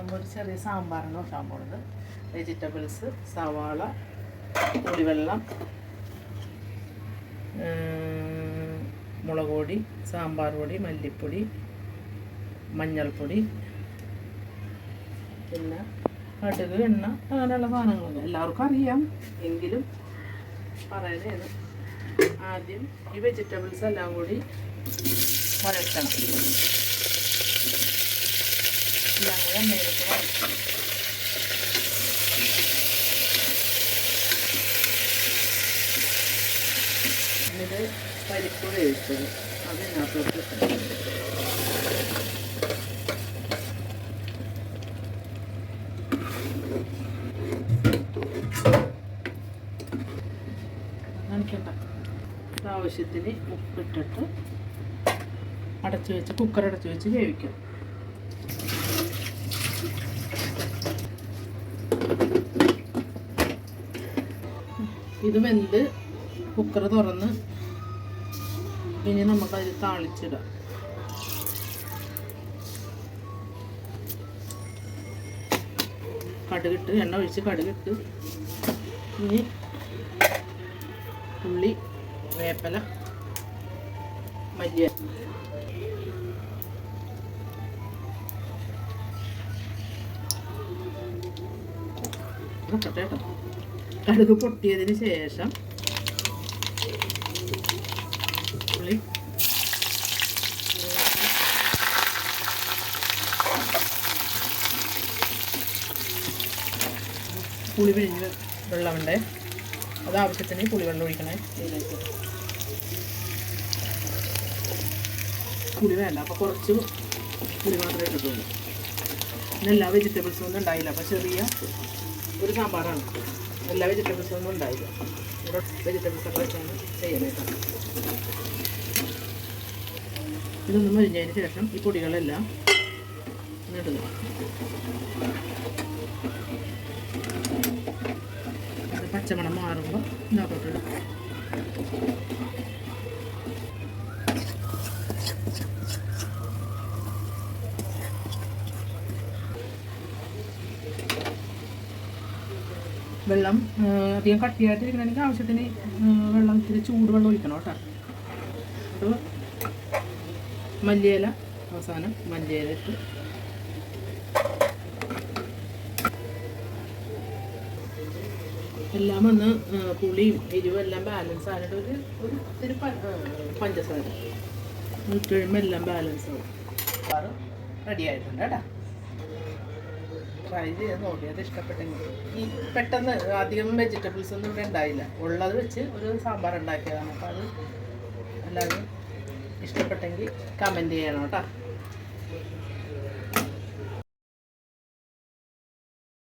നമ്മൾ ഒരു ചെറിയ സാമ്പാറാണ് വെക്കാൻ പോകുന്നത്. വെജിറ്റബിൾസ്, സവാള, പുളിവെള്ളം, മുളക് പൊടി, സാമ്പാർ പൊടി, മല്ലിപ്പൊടി, മഞ്ഞൾപ്പൊടി, പിന്നെ കടുക്, എണ്ണ, അങ്ങനെയുള്ള സാധനങ്ങളൊക്കെ എല്ലാവർക്കും അറിയാം, എങ്കിലും പറയുന്നതാണ്. ആദ്യം ഈ വെജിറ്റബിൾസ് എല്ലാം കൂടി വഴറ്റണം. എല്ലാം കൂടി എണ്ണയിലേക്ക് വഴറ്റണം. ഇത് പരിപ്പ് വേവിച്ചത് അതിനകത്തോട്ട് നനയ്ക്കണ്ട. ആവശ്യത്തിന് ഉപ്പിട്ടിട്ട് അടച്ചു വെച്ച് കുക്കർ അടച്ചു വെച്ച് വേവിക്കും. ഇത് വെന്ത് കുക്കർ തുറന്ന് ഇനി നമുക്കതിൽ താളിച്ചിടാം. കടുകിട്ട് എണ്ണ ഒഴിച്ച് കടുകിട്ട് ഇനി ഉള്ളി, വേപ്പില, മല്ലിയില, കേട്ടോ. കടുക് പൊട്ടിയതിന് ശേഷം പുളി, പുളി പിഴിഞ്ഞ് വെള്ളമുണ്ടേ, അത് ആവശ്യത്തിന് പുളിവെള്ളം ഒഴിക്കണേ. ഇതിലേക്ക് പുളി വേണ്ട, അപ്പോൾ കുറച്ച് പുളി മാത്രമേ ഇട്ടിട്ടുള്ളൂ. പിന്നെ എല്ലാ വെജിറ്റബിൾസും ഒന്നും ഉണ്ടായില്ല, അപ്പോൾ ചെറിയ ഒരു സാമ്പാറാണ്, എല്ലാ വെജിറ്റബിൾസും ഒന്നും ഉണ്ടായില്ല. ഇവിടെ വെജിറ്റബിൾസൊക്കെ വെച്ചാണ് ചെയ്യാനായിട്ടാണ്. ഇതൊന്നും മരിഞ്ഞതിന് ശേഷം ഈ പൊടികളെല്ലാം ഇടുക. പച്ചമണം മാറുമ്പോൾ ഇതിനകത്തോട്ട് ഇടുക. വെള്ളം അധികം കട്ടിയായിട്ടിരിക്കണമെങ്കിൽ ആവശ്യത്തിന് വെള്ളം ഇത്തിരി ചൂടുവെള്ളം ഒഴിക്കണം കേട്ടോ. അത് മല്ലിയില, അവസാനം മല്ലിയില ഇട്ട് എല്ലാം വന്ന് പുളിയും എരിവും എല്ലാം ബാലൻസ് ആയിട്ട് ഒരു ഇത്തിരി പഞ്ചസാര ഇട്ട് കഴിയുമ്പോൾ എല്ലാം ബാലൻസ് ആവും. അത് റെഡി ആയിട്ടുണ്ട് കേട്ടോ. ട്രൈ ചെയ്ത് നോക്കി, അത് ഇഷ്ടപ്പെട്ടെങ്കിൽ. ഈ പെട്ടെന്ന് അധികം വെജിറ്റബിൾസ് ഒന്നും ഇവിടെ ഉണ്ടായില്ല, ഉള്ളത് വെച്ച് ഒരു സാമ്പാർ ഉണ്ടാക്കിയതാണ്. അപ്പോൾ അത് എല്ലാവരും ഇഷ്ടപ്പെട്ടെങ്കിൽ കമൻറ്റ് ചെയ്യണം കേട്ടോ.